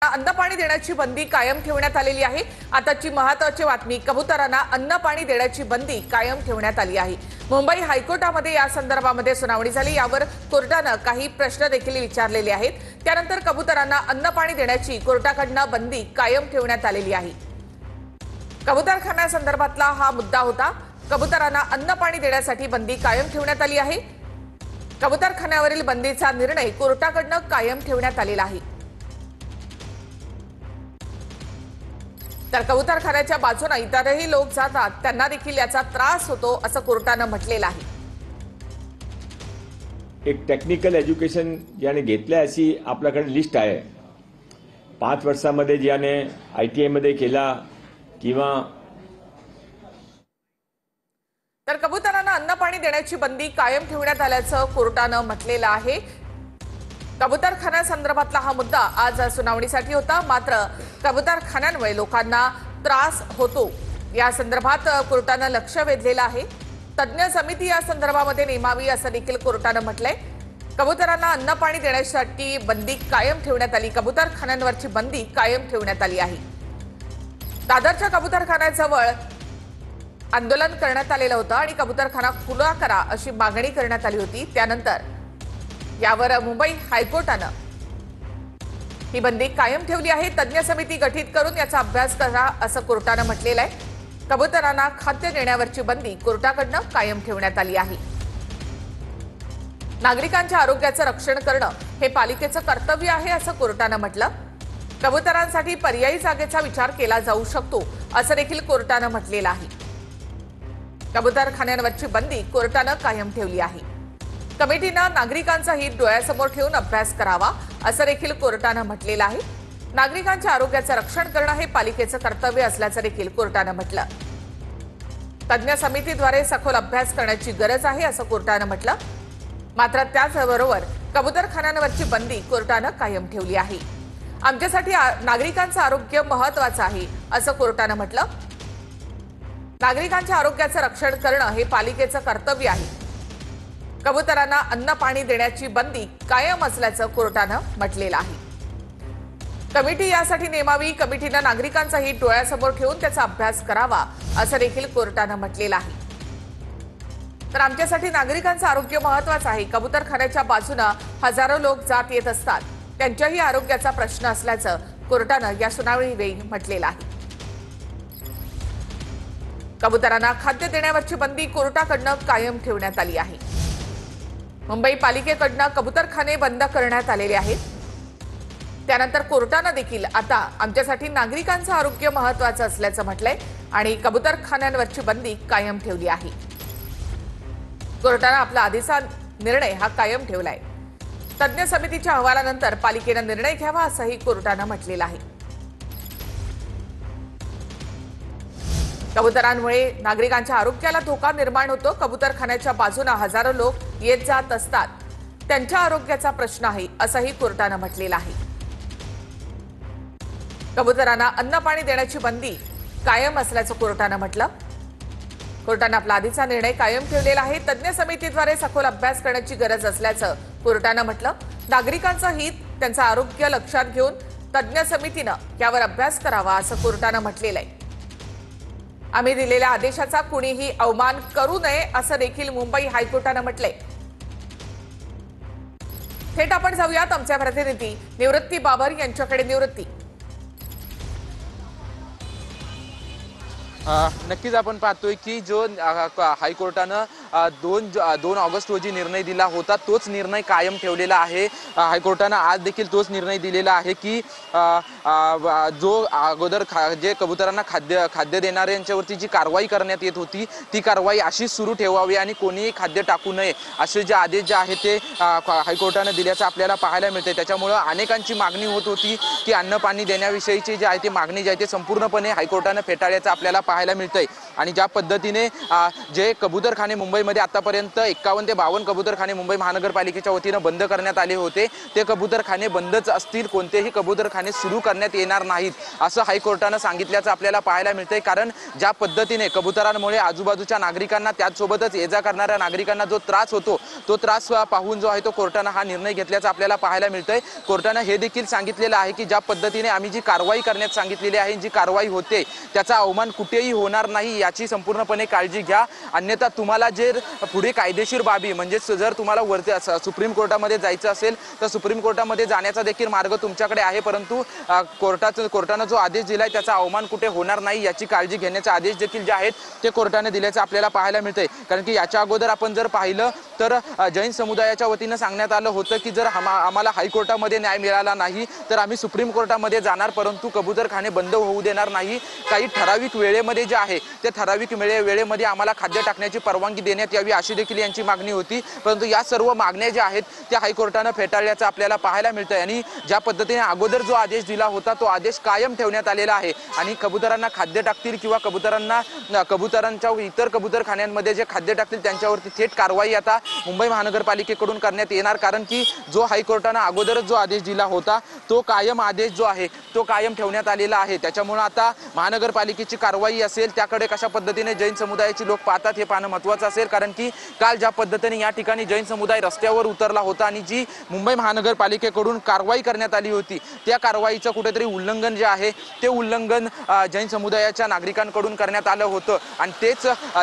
अन्न पाणी देण्याची बंदी कायम ठेवण्यात आलेली आहे। आताची महत्त्वाची बातमी, कबुतरांना अन्न पाणी देण्याची बंदी कायम ठेवण्यात आली आहे। मुंबई हायकोर्टामध्ये या संदर्भामध्ये सुनावणी झाली। यावर कोर्टाने काही प्रश्न देखील विचारलेले आहेत। त्यानंतर कबुतरांना अन्न पाणी देण्याची कोर्टाकडून बंदी कायम ठेवण्यात आलेली आहे। कबुतरखान्यासंदर्भातला हा मुद्दा होता। कबुतरांना अन्न पाणी देण्यासाठी बंदी कायम ठेवण्यात आली आहे। कबुतरखान्यावरील बंदीचा निर्णय कोर्टाकडून कायम ठेवण्यात आलेला आहे। तर कबुतरखान्याच्या बाजूने इतरही लोक जातात, त्यांना देखील याचा त्रास होतो असं कोर्टाने म्हटलेलं आहे। एक टेक्निकल एज्युकेशन ज्याने घेतल्या अशी आपल्याकडे लिस्ट आहे। 5 वर्षांमध्ये ज्याने ITI मध्ये केला किंवा तर कबुतरांना अन्न पाणी देण्याची बंदी कायम ठेवण्यात आल्याचं कोर्टाने म्हटलेलं आहे। कबुतरखान्यासंदर्भातला हा मुद्दा आज सुनावणीसाठी होता। मात्र कबुतरखान्यांमुळे लोकांना त्रास होतो, या संदर्भात कोर्टाने लक्ष वेधलेलं आहे। तज्ञ समिती या संदर्भामध्ये नेमावी असं देखील कोर्टाने म्हटलंय। कबुतरांना अन्न पाणी देण्यासाठी बंदी कायम ठेवण्यात आली। कबुतरखान्यांवरची बंदी कायम ठेवण्यात आली आहे। दादरच्या कबुतरखान्याजवळ आंदोलन करण्यात आलेलं होतं आणि कबुतरखाना खुला करा अशी मागणी करण्यात आली होती। त्यानंतर यावर मुंबई हायकोर्टानं ही बंदी कायम ठेवली आहे। तज्ञ समिती गठीत करून याचा अभ्यास करा असं कोर्टानं म्हटलेलं आहे। कबुतरांना खाद्य देण्यावरची बंदी कोर्टाकडून कायम ठेवण्यात आली आहे। नागरिकांच्या आरोग्याचं रक्षण करणं हे पालिकेचं कर्तव्य आहे असं कोर्टानं म्हटलं। कबुतरांसाठी पर्यायी जागेचा विचार केला जाऊ शकतो असं देखील कोर्टानं म्हटलेलं आहे। कबुतरखान्यांवरची बंदी कोर्टानं कायम ठेवली आहे। कमिटीनं नागरिकांचा हित डोळ्यासमोर ठेवून अभ्यास करावा असं देखील कोर्टानं म्हटलेलं आहे। नागरिकांच्या आरोग्याचं रक्षण करणं हे पालिकेचं कर्तव्य असल्याचं देखील कोर्टानं म्हटलं। तज्ञ समितीद्वारे सखोल अभ्यास करण्याची गरज आहे असं कोर्टानं म्हटलं। मात्र त्याचबरोबर कबुतरखान्यांवरची बंदी कोर्टानं कायम ठेवली आहे। आमच्यासाठी नागरिकांचं आरोग्य महत्त्वाचं आहे असं कोर्टानं म्हटलं। नागरिकांच्या आरोग्याचं रक्षण करणं हे पालिकेचं कर्तव्य आहे। कबुतरांना अन्न पाणी देण्याची बंदी कायम असल्याचं कोर्टानं म्हटलेलं आहे। कमिटी यासाठी नेमावी। कमिटीनं नागरिकांचा हित डोळ्यासमोर ठेवून त्याचा अभ्यास करावा असं देखील कोर्टानं म्हटलेलं आहे। तर आमच्यासाठी नागरिकांचं आरोग्य महत्त्वाचं आहे। कबुतरखान्याच्या बाजूने हजारो लोक जात येत असतात, त्यांच्याही आरोग्याचा प्रश्न असल्याचं कोर्टानं या सुनावणीवेळी म्हटलेलं आहे। कबुतरांना खाद्य देण्यावरची बंदी कोर्टाकडून कायम ठेवण्यात आली आहे। मुंबई पालिकेकडून कबुतरखाने बंद करण्यात आलेले आहेत। त्यानंतर कोर्टाने देखील आता आमच्यासाठी नागरिकांचं आरोग्य महत्त्वाचं असल्याचं म्हटलंय आणि कबुतरखान्यांवरची बंदी कायम ठेवली आहे। कोर्टाने आपला आधीचा निर्णय हा कायम ठेवलाय। तज्ञ समितीच्या अहवालानंतर पालिकेने निर्णय घ्यावा असंही कोर्टाने म्हटलेलं आहे। कबुतरांमुळे नागरिकांच्या आरोग्याला धोका निर्माण होतो। कबुतरखान्याच्या बाजूने हजारो लोक येत जात असतात, त्यांच्या आरोग्याचा प्रश्न आहे असंही कोर्टाने म्हटलेलं आहे। कबुतरांना अन्न पाणी देण्याची बंदी कायम असल्याचं कोर्टाने म्हटलं। कोर्टाने आपला आधीचा निर्णय कायम ठेवलेला आहे। तज्ञ समितीद्वारे सखोल अभ्यास करण्याची गरज असल्याचं कोर्टाने म्हटलं। नागरिकांचं हित, त्यांचं आरोग्य लक्षात घेऊन तज्ञ समितीनं यावर अभ्यास करावा असं कोर्टाने म्हटलेलं आहे। आम्ही दिलेल्या आदेशाचा कुणीही अवमान करू नये असं देखील मुंबई हायकोर्टाने म्हटलंय। थेट आपण जाऊयात आमच्या प्रतिनिधी निवृत्ती बाबर यांच्याकडे। निवृत्ती, नक्कीच आपण पाहतोय की जो हायकोर्टानं 2 ऑगस्ट रोजी निर्णय दिला होता तोच निर्णय कायम ठेवलेला आहे। हायकोर्टानं आज देखील तोच निर्णय दिलेला आहे की जो अगोदर जे कबुतरांना खाद्य देणाऱ्यांच्यावरती जी कारवाई करण्यात येत होती ती कारवाई अशीच सुरू ठेवावी आणि कोणीही खाद्य टाकू नये असे जे आदेश जे आहे ते हायकोर्टानं दिल्याचं आपल्याला पाहायला मिळते। त्याच्यामुळे अनेकांची मागणी होत होती की अन्न पाणी देण्याविषयीची जी आहे ती मागणी जी आहे ती संपूर्णपणे हायकोर्टानं फेटाळल्याचं आपल्याला पाहायला मिळतंय आणि ज्या पद्धतीने जे कबूतरखाने मुंबईमध्ये आतापर्यंत 51 ते 52 कबूतरखाने मुंबई महानगरपालिकेच्या वतीनं बंद करण्यात आले होते, ते कबूतरखाने बंदच असतील, कोणतेही कबूतरखाने सुरू करण्यात येणार नाहीत असं हायकोर्टानं सांगितल्याचं आपल्याला पाहायला मिळतंय। कारण ज्या पद्धतीने कबुतरांमुळे आजूबाजूच्या नागरिकांना त्याचसोबतच ये-जा करणाऱ्या नागरिकांना जो त्रास होतो, तो त्रास पाहून जो आहे तो कोर्टानं हा निर्णय घेतल्याचं आपल्याला पाहायला मिळतंय। कोर्टानं हे देखील सांगितलेलं आहे की ज्या पद्धतीने आम्ही जी कारवाई करण्यात सांगितलेली आहे, जी कारवाई होते त्याचा अवमान कुठेही होणार नाही याची संपूर्णपणे काळजी घ्या, अन्यथा तुम्हाला जे पुढे कायदेशीर बाबी म्हणजे जर तुम्हाला वरती सुप्रीम कोर्टामध्ये जायचं असेल तर सुप्रीम कोर्टामध्ये जाण्याचा देखील मार्ग तुमच्याकडे आहे, परंतु कोर्टानं जो आदेश दिलाय त्याचा अवमान कुठे होणार नाही याची काळजी घेण्याचे आदेश देखील जे आहेत ते कोर्टाने दिल्याचं आपल्याला पाहायला मिळतंय। कारण की याच्या अगोदर आपण जर पाहिलं तर जैन समुदायाच्या वतीनं सांगण्यात आलं होतं की जर आम्हाला हायकोर्टामध्ये न्याय मिळाला नाही तर आम्ही सुप्रीम कोर्टामध्ये जाणार, परंतु कबूतरखाने बंद होऊ देणार नाही। काही ठराविक वेळेमध्ये जे आहे ते ठराविक वेळेमध्ये आम्हाला खाद्य टाकण्याची परवानगी देण्यात यावी अशी देखील यांची मागणी होती, परंतु या सर्व मागण्या ज्या आहेत त्या हायकोर्टानं फेटाळल्याचं आपल्याला पाहायला मिळतंय। आणि ज्या पद्धतीने अगोदर जो आदेश दिला होता तो आदेश कायम ठेवण्यात आलेला आहे आणि कबुतरांना खाद्य टाकतील किंवा कबुतरांच्या इतर कबूतरखान्यांमध्ये जे खाद्य टाकतील त्यांच्यावरती थेट कारवाई आता मुंबई महानगरपालिकेकडून करण्यात येणार। कारण की जो हायकोर्टानं अगोदरच जो आदेश दिला होता तो कायम आदेश जो आहे तो कायम ठेवण्यात आलेला आहे। त्याच्यामुळे आता महानगरपालिकेची कारवाई असेल त्याकडे कशा पद्धतीने जैन समुदायाची लोक पाहतात हे पाहणं महत्त्वाचं असेल। कारण की काल ज्या पद्धतीने या ठिकाणी जैन समुदाय रस्त्यावर उतरला होता आणि जी मुंबई महानगरपालिकेकडून कारवाई करण्यात आली होती त्या कारवाईचं कुठेतरी उल्लंघन जे आहे ते उल्लंघन जैन समुदायाच्या नागरिकांकडून करण्यात आलं होतं आणि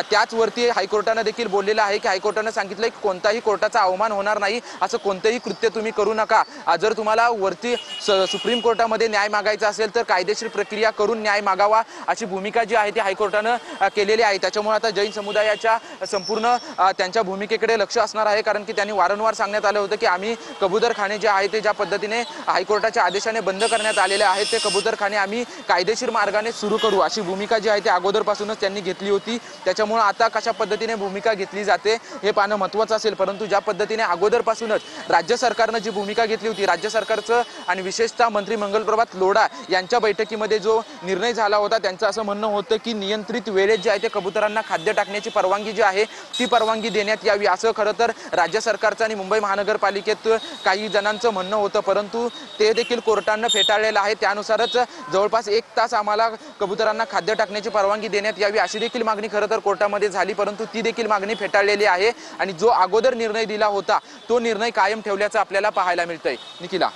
त्याचवरती हायकोर्टानं देखील बोललेलं आहे की हायकोर्टानं सांगितलं की कोणताही कोर्टाचा अवमान होणार नाही, असं कोणतेही कृत्य तुम्ही करू नका। जर तुम्हाला वरती सुप्रीम कोर्टामध्ये न्याय मागायचा असेल तर कायदेशीर प्रक्रिया करून न्याय मागावा अशी भूमिका जी आहे ती हायकोर्टानं केलेली आहे। त्याच्यामुळे आता जैन समुदायाच्या संपूर्ण त्यांच्या भूमिकेकडे लक्ष असणार आहे, कारण की त्यांनी वारंवार सांगण्यात आलं होतं की आम्ही कबूतरखाने जे आहे ते ज्या पद्धतीने हायकोर्टाच्या आदेशाने बंद करण्यात आलेले आहेत ते कबूतरखाने आम्ही कायदेशीर मार्गाने सुरू करू अशी भूमिका जी आहे ती अगोदरपासूनच त्यांनी घेतली होती। त्याच्यामुळे आता कशा पद्धतीने भूमिका घेतली जाते हे पाहणं महत्त्वाचं असेल, परंतु ज्या पद्धतीने अगोदरपासूनच राज्य सरकारनं जी भूमिका घेतली होती, राज्य सरकारचं आणि विशेषतः मंत्री मंगलप्रभात लोढा यांच्या बैठकीमध्ये जो निर्णय झाला होता त्यांचं असं म्हणणं होतं की नियंत्रित वेळेत जे आहे ते कबुतरांना खाद्य टाकण्याची परवानगी जी आहे ती परवानगी देण्यात यावी असं खरं तर राज्य सरकारचं आणि मुंबई महानगरपालिकेत काही जणांचं म्हणणं होतं, परंतु ते देखील कोर्टानं फेटाळलेलं आहे। त्यानुसारच जवळपास 1 तास आम्हाला कबुतरांना खाद्य टाकण्याची परवानगी देण्यात यावी अशी देखील मागणी खरं तर कोर्टामध्ये झाली, परंतु ती देखील मागणी फेटाळलेली आहे आणि जो अगोदर निर्णय दिला होता तो निर्णय कायम ठेवल्याचं आपल्याला पाहायला मिळतंय। निखिला,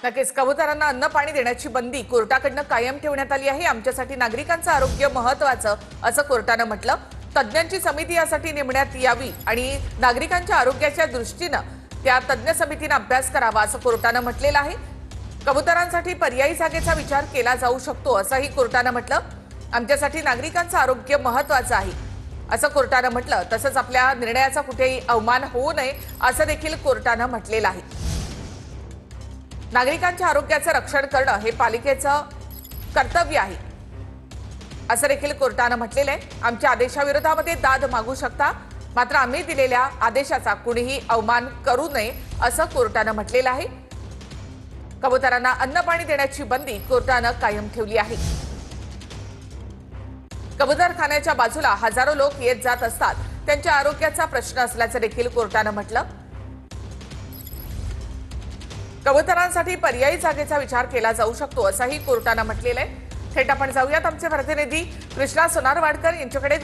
नक्कीच कबुतरांना अन्न पाणी देण्याची बंदी कोर्टाकडनं कायम ठेवण्यात आली आहे। आमच्यासाठी नागरिकांचं आरोग्य महत्त्वाचं असं कोर्टानं म्हटलं। तज्ज्ञांची समिती यासाठी नेमण्यात यावी आणि नागरिकांच्या आरोग्याच्या दृष्टीनं त्या तज्ज्ञ समितीनं अभ्यास करावा असं कोर्टानं म्हटलेलं आहे। कबुतरांसाठी पर्यायी जागेचा विचार केला जाऊ शकतो असंही कोर्टानं म्हटलं। आमच्यासाठी नागरिकांचं आरोग्य महत्त्वाचं आहे असं कोर्टानं म्हटलं। तसंच आपल्या निर्णयाचा कुठेही अवमान होऊ नये असं देखील कोर्टानं म्हटलेलं आहे। नागरिकांच्या आरोग्याचं रक्षण करणं हे पालिकेचं कर्तव्य आहे असं देखील कोर्टानं म्हटलेलं आहे। आमच्या आदेशाविरोधामध्ये दाद मागू शकता, मात्र आम्ही दिलेल्या आदेशाचा कुणीही अवमान करू नये असं कोर्टानं म्हटलेलं आहे। कबुतरांना अन्न पाणी देण्याची बंदी कोर्टानं कायम ठेवली आहे। कबुतरखान्याच्या बाजूला हजारो लोक येत जात असतात, त्यांच्या आरोग्याचा प्रश्न असल्याचं देखील कोर्टानं म्हटलं। कबुतरांसाठी पर्यायी जागेचा विचार केला जाऊ शकतो असंही कोर्टानं म्हटलेलं आहे। थेट आपण जाऊयात आमचे प्रतिनिधी कृष्णा सोनारवाडकर यांच्याकडे।